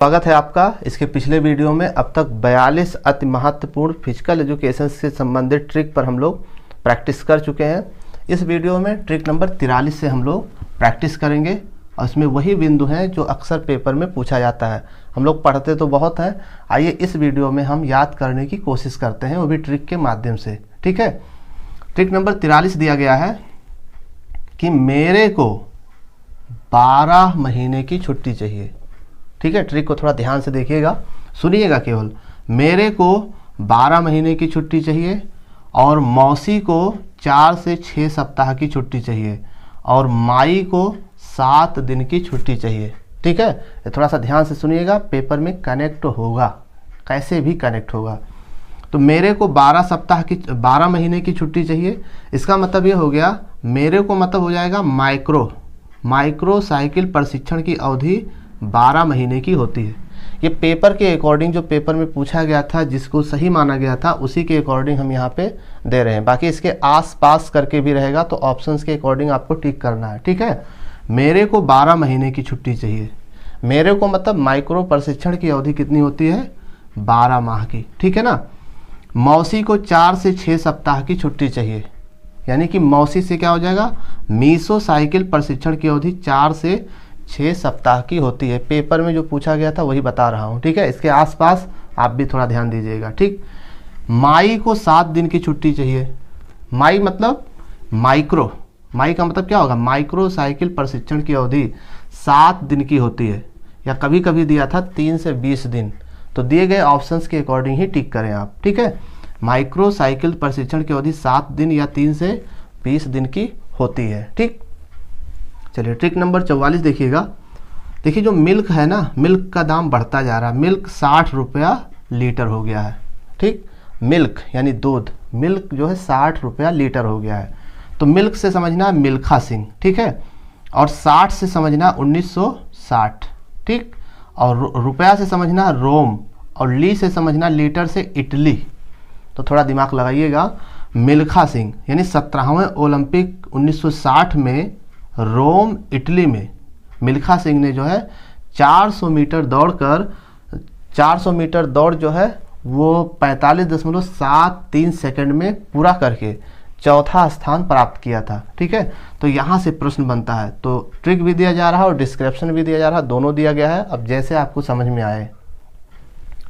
स्वागत है आपका इसके पिछले वीडियो में। अब तक 42 अति महत्वपूर्ण फिजिकल एजुकेशन से संबंधित ट्रिक पर हम लोग प्रैक्टिस कर चुके हैं। इस वीडियो में ट्रिक नंबर 43 से हम लोग प्रैक्टिस करेंगे और इसमें वही बिंदु हैं जो अक्सर पेपर में पूछा जाता है। हम लोग पढ़ते तो बहुत हैं, आइए इस वीडियो में हम याद करने की कोशिश करते हैं, वो भी ट्रिक के माध्यम से। ठीक है, ट्रिक नंबर 43 दिया गया है कि मेरे को 12 महीने की छुट्टी चाहिए। ठीक है, ट्रिक को थोड़ा ध्यान से देखिएगा, सुनिएगा केवल। मेरे को 12 महीने की छुट्टी चाहिए और मौसी को 4 से 6 सप्ताह की छुट्टी चाहिए और माई को 7 दिन की छुट्टी चाहिए। ठीक है, ये थोड़ा सा ध्यान से सुनिएगा, पेपर में कनेक्ट होगा, कैसे भी कनेक्ट होगा। तो मेरे को 12 महीने की छुट्टी चाहिए, इसका मतलब ये हो गया, मेरे को मतलब हो जाएगा माइक्रो साइकिल प्रशिक्षण की अवधि 12 महीने की होती है। ये पेपर के अकॉर्डिंग, जो पेपर में पूछा गया था, जिसको सही माना गया था, उसी के अकॉर्डिंग हम यहाँ पे दे रहे हैं। बाकी इसके आस पास करके भी रहेगा तो ऑप्शंस के अकॉर्डिंग आपको टिक करना है। ठीक है, मेरे को 12 महीने की छुट्टी चाहिए। मेरे को मतलब माइक्रो प्रशिक्षण की अवधि कितनी होती है? 12 माह की। ठीक है ना। मौसी को 4 से 6 सप्ताह की छुट्टी चाहिए, यानी कि मौसी से क्या हो जाएगा, मीसो साइकिल प्रशिक्षण की अवधि 4 से 6 सप्ताह की होती है। पेपर में जो पूछा गया था वही बता रहा हूँ। ठीक है, इसके आसपास आप भी थोड़ा ध्यान दीजिएगा। ठीक, माई को 7 दिन की छुट्टी चाहिए। माई मतलब माइक्रो, माई का मतलब क्या होगा, माइक्रो साइकिल प्रशिक्षण की अवधि 7 दिन की होती है, या कभी कभी दिया था 3 से 20 दिन। तो दिए गए ऑप्शंस के अकॉर्डिंग ही टिक करें आप। ठीक है, माइक्रो साइकिल प्रशिक्षण की अवधि 7 दिन या 3 से 20 दिन की होती है। ठीक, चलिए ट्रिक नंबर 44 देखिएगा। देखिए जो मिल्क है ना, मिल्क का दाम बढ़ता जा रहा है। मिल्क 60 रुपया लीटर हो गया है। ठीक, मिल्क यानी दूध, मिल्क जो है 60 रुपया लीटर हो गया है। तो मिल्क से समझना मिल्खा सिंह। ठीक है, और 60 से समझना 1960। ठीक, और रुपया से समझना रोम, और ली से समझना लीटर से इटली। तो थोड़ा दिमाग लगाइएगा। मिल्खा सिंह यानी 17वें ओलंपिक 1960 में रोम इटली में मिल्खा सिंह ने जो है 400 मीटर दौड़ जो है वो 45.73 सेकंड में पूरा करके चौथा स्थान प्राप्त किया था। ठीक है, तो यहाँ से प्रश्न बनता है। तो ट्रिक भी दिया जा रहा है और डिस्क्रिप्शन भी दिया जा रहा है, दोनों दिया गया है, अब जैसे आपको समझ में आए।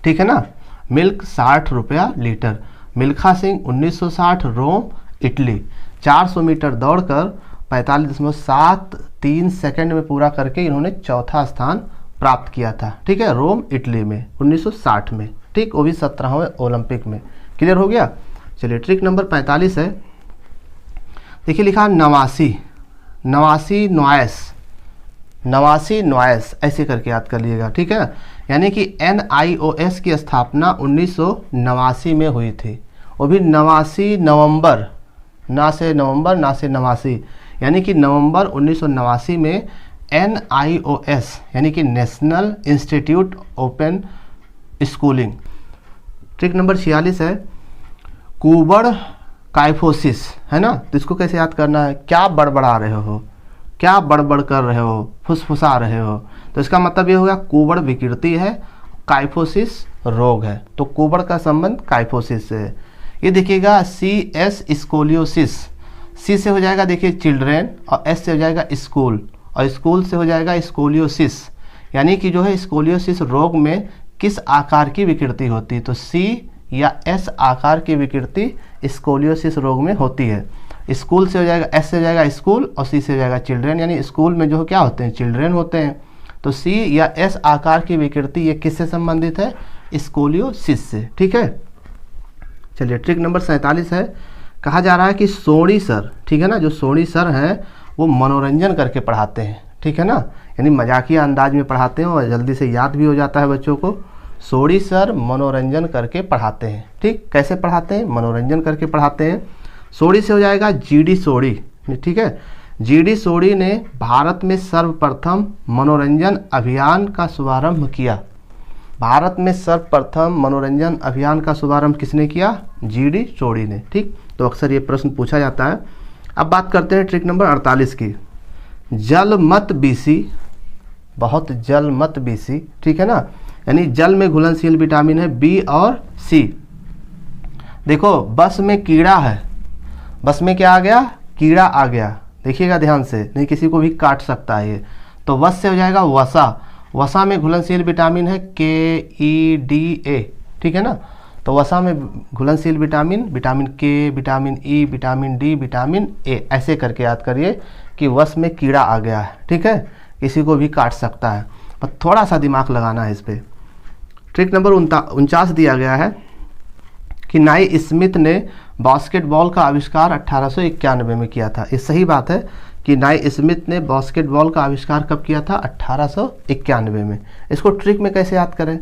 ठीक है ना, मिल्क 60 रुपया litre, Milkha Singh 1960 Rome Italy, 400 metre दौड़कर 45.73 सेकंड में पूरा करके इन्होंने चौथा स्थान प्राप्त किया था। ठीक है, रोम इटली में 1960 में। ठीक, वो भी 17वें ओलंपिक में। क्लियर हो गया। चलिए ट्रिक नंबर 45 है। देखिए लिखा नवासी नॉइस ऐसे करके याद कर लिएगा। ठीक है, यानी कि NIOS की स्थापना 1989 में हुई थी, वो भी 89 नवंबर, ना से नवासी, यानी कि नवंबर 1989 में NIOS यानी कि national institute open schooling. Trick number 46 है कुबड़ काइफोसिस, है ना। तो इसको कैसे याद करना है, क्या बड़बड़ा रहे हो, क्या बड़बड़ कर रहे हो, फुसफुसा रहे हो। तो इसका मतलब ये होगा कुबड़ विकृति है, काइफोसिस रोग है। तो कुबड़ का संबंध काइफोसिस से है। ये देखिएगा CS स्कोलियोसिस, C से हो जाएगा देखिए चिल्ड्रेन, और S से हो जाएगा स्कूल, और स्कूल से हो जाएगा स्कोलियोसिस, यानी कि जो है स्कोलियोसिस रोग में किस आकार की विकृति होती है। तो C या S आकार की विकृति स्कोलियोसिस रोग में होती है। स्कूल से हो जाएगा, S से हो जाएगा स्कूल, और C से हो जाएगा चिल्ड्रेन, यानी स्कूल में जो क्या होते हैं, चिल्ड्रेन होते हैं। तो C या S आकार की विकृति ये किससे संबंधित है, स्कोलियोसिस से। ठीक है, चलिए ट्रिक नंबर 47 है। कहा जा रहा है कि सोनी सर, ठीक है ना, जो सोनी सर हैं वो मनोरंजन करके पढ़ाते हैं। ठीक है ना, यानी मजाकिया अंदाज में पढ़ाते हैं और जल्दी से याद भी हो जाता है बच्चों को। सोनी सर मनोरंजन करके पढ़ाते हैं। ठीक, कैसे पढ़ाते हैं, मनोरंजन करके पढ़ाते हैं। सोनी से हो जाएगा GD सोनी। ठीक है, GD सोनी ने भारत में सर्वप्रथम मनोरंजन अभियान का शुभारंभ किया। भारत में सर्वप्रथम मनोरंजन अभियान का शुभारंभ किसने किया, GD सोनी ने। ठीक, तो अक्सर ये प्रश्न पूछा जाता है। अब बात करते हैं ट्रिक नंबर 48 की। जल मत बीसी, बहुत जल मत बीसी, ठीक है ना। यानी जल में घुलनशील विटामिन है बी और सी। देखो बस में कीड़ा है, बस में क्या आ गया, कीड़ा आ गया, देखिएगा ध्यान से, नहीं किसी को भी काट सकता है ये। तो वस से हो जाएगा वसा, वसा में घुलनशील विटामिन है KEDA, ठीक है ना। तो वसा में घुलनशील विटामिन, विटामिन के, vitamin E, vitamin D, vitamin A, ऐसे करके याद करिए कि वस में कीड़ा आ गया है, ठीक है, किसी को भी काट सकता है, पर थोड़ा सा दिमाग लगाना है इस पर। ट्रिक नंबर 49 दिया गया है कि नाई स्मिथ ने बास्केटबॉल का आविष्कार 1891 में किया था। ये सही बात है कि नाई स्मिथ ने बास्केटबॉल का आविष्कार कब किया था, 1891 में। इसको ट्रिक में कैसे याद करें,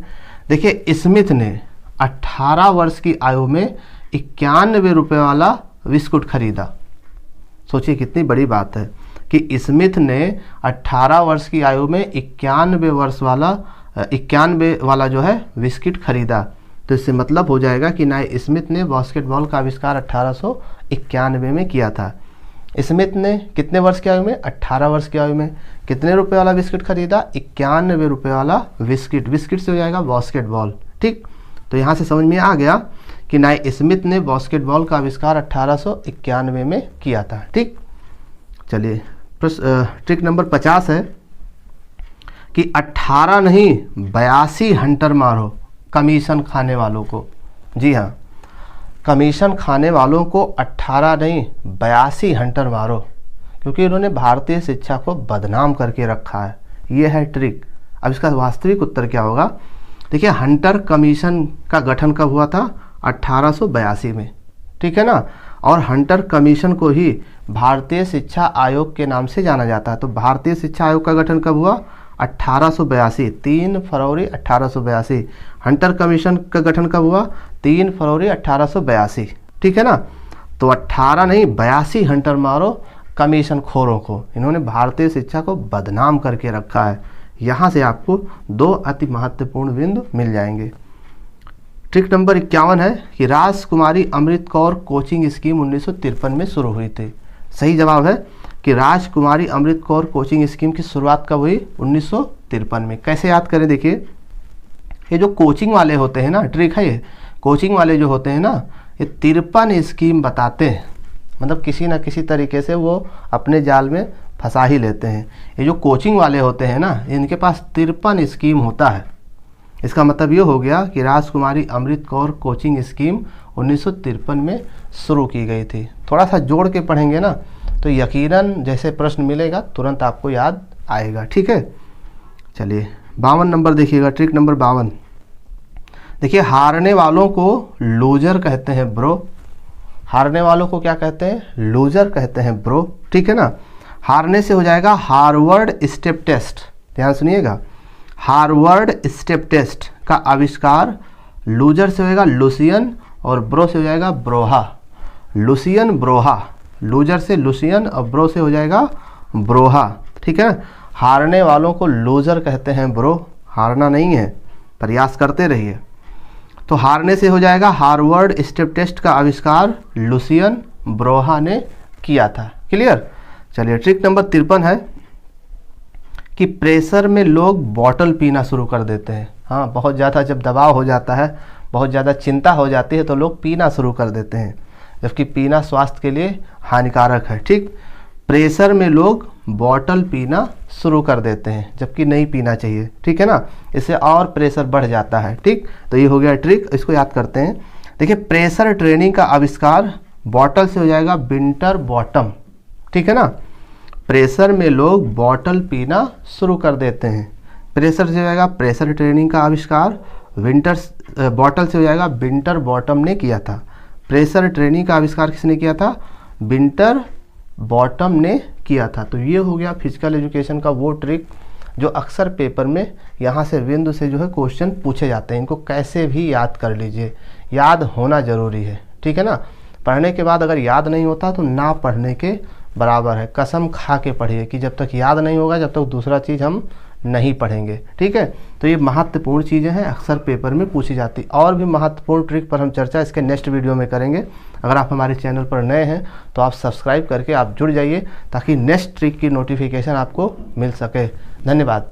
देखिए स्मिथ ने 18 वर्ष की आयु में 91 रुपये वाला बिस्कुट खरीदा। सोचिए कितनी बड़ी बात है कि स्मिथ ने 18 वर्ष की आयु में 91 वाला जो है बिस्किट खरीदा। तो इससे मतलब हो जाएगा कि नाई स्मिथ ने बास्केटबॉल का आविष्कार 1891 में किया था। स्मिथ ने कितने वर्ष की आयु में, 18 वर्ष की आयु में कितने रुपए वाला बिस्किट खरीदा, 91 रुपये वाला बिस्किट। बिस्किट से हो जाएगा बास्केटबॉल, ठीक। तो यहाँ से समझ में आ गया कि नाई स्मिथ ने बास्केटबॉल का आविष्कार 1891 में किया था, ठीक। चलिए ट्रिक नंबर 50 है कि 18 नहीं 82 हंटर मारो कमीशन खाने वालों को। जी हाँ, कमीशन खाने वालों को 18 नहीं 82 हंटर मारो, क्योंकि इन्होंने भारतीय शिक्षा को बदनाम करके रखा है। ये है ट्रिक। अब इसका वास्तविक उत्तर क्या होगा, देखिए हंटर कमीशन का गठन कब हुआ था, 1882 में, ठीक है ना। और हंटर कमीशन को ही भारतीय शिक्षा आयोग के नाम से जाना जाता है। तो भारतीय शिक्षा आयोग का गठन कब हुआ, 1882, 3 फरवरी 1882। हंटर कमीशन का गठन कब हुआ, 3 फरवरी 1882, ठीक है ना। तो 18 नहीं 82 हंटर मारो कमीशन खोरों को, इन्होंने भारतीय शिक्षा को बदनाम करके रखा है। यहाँ से आपको 2 अति महत्वपूर्ण बिंदु मिल जाएंगे। ट्रिक नंबर 51 है कि राजकुमारी अमृत कौर कोचिंग स्कीम 1953 में शुरू हुई थी। सही जवाब है कि राजकुमारी अमृत कौर कोचिंग स्कीम की शुरुआत कब हुई, 1953 में। कैसे याद करें, देखिए ये जो कोचिंग वाले होते हैं ना, ट्रिक है ये, कोचिंग वाले जो होते हैं ना, ये 53 स्कीम बताते हैं, मतलब किसी ना किसी तरीके से वो अपने जाल में फंसा ही लेते हैं। ये जो कोचिंग वाले होते हैं ना, इनके पास 53 स्कीम होता है। इसका मतलब ये हो गया कि राजकुमारी अमृत कौर कोचिंग स्कीम 1953 में शुरू की गई थी। थोड़ा सा जोड़ के पढ़ेंगे ना तो यकीनन जैसे प्रश्न मिलेगा तुरंत आपको याद आएगा, ठीक है। चलिए 52 नंबर देखिएगा, ट्रिक नंबर 52। देखिए हारने वालों को लूजर कहते हैं ब्रो। हारने वालों को क्या कहते हैं, लूजर कहते हैं ब्रो, ठीक है ना। हारने से हो जाएगा हार्वर्ड स्टेप टेस्ट, ध्यान सुनिएगा। हार्वर्ड स्टेप टेस्ट का आविष्कार लूजर से होएगा लुसियन, और ब्रो से हो जाएगा ब्रोहा। लुसियन ब्रोहा, लूजर से लुसियन और ब्रो से हो जाएगा ब्रोहा, ठीक है। हारने वालों को लूजर कहते हैं ब्रो, हारना नहीं है, प्रयास करते रहिए। तो हारने से हो जाएगा हार्वर्ड स्टेप टेस्ट का आविष्कार लुसियन ब्रोहा ने किया था। क्लियर। चलिए ट्रिक नंबर 53 है कि प्रेशर में लोग बॉटल पीना शुरू कर देते हैं। हाँ, बहुत ज़्यादा जब दबाव हो जाता है, बहुत ज़्यादा चिंता हो जाती है तो लोग पीना शुरू कर देते हैं, जबकि पीना स्वास्थ्य के लिए हानिकारक है, ठीक। प्रेशर में लोग बॉटल पीना शुरू कर देते हैं जबकि नहीं पीना चाहिए, ठीक है ना, इससे और प्रेशर बढ़ जाता है, ठीक। तो ये हो गया ट्रिक, इसको याद करते हैं। देखिए प्रेशर ट्रेनिंग का आविष्कार बॉटल से हो जाएगा विंटर बॉटम, ठीक है ना। प्रेशर में लोग बॉटल पीना शुरू कर देते हैं, प्रेशर से हो जाएगा प्रेशर ट्रेनिंग का आविष्कार। बॉटल से हो जाएगा विंटर बॉटम ने किया था। प्रेशर ट्रेनिंग का आविष्कार किसने किया था, विंटर बॉटम ने किया था। तो ये हो गया फिजिकल एजुकेशन का वो ट्रिक जो अक्सर पेपर में यहाँ से बिंदु से जो है क्वेश्चन पूछे जाते हैं। इनको कैसे भी याद कर लीजिए, याद होना ज़रूरी है, ठीक है ना। पढ़ने के बाद अगर याद नहीं होता तो ना पढ़ने के बराबर है। कसम खा के पढ़िए कि जब तक याद नहीं होगा जब तक दूसरा चीज़ हम नहीं पढ़ेंगे, ठीक है। तो ये महत्वपूर्ण चीज़ें हैं, अक्सर पेपर में पूछी जाती। और भी महत्वपूर्ण ट्रिक पर हम चर्चा इसके नेक्स्ट वीडियो में करेंगे। अगर आप हमारे चैनल पर नए हैं तो आप सब्सक्राइब करके आप जुड़ जाइए ताकि नेक्स्ट ट्रिक की नोटिफिकेशन आपको मिल सके। धन्यवाद।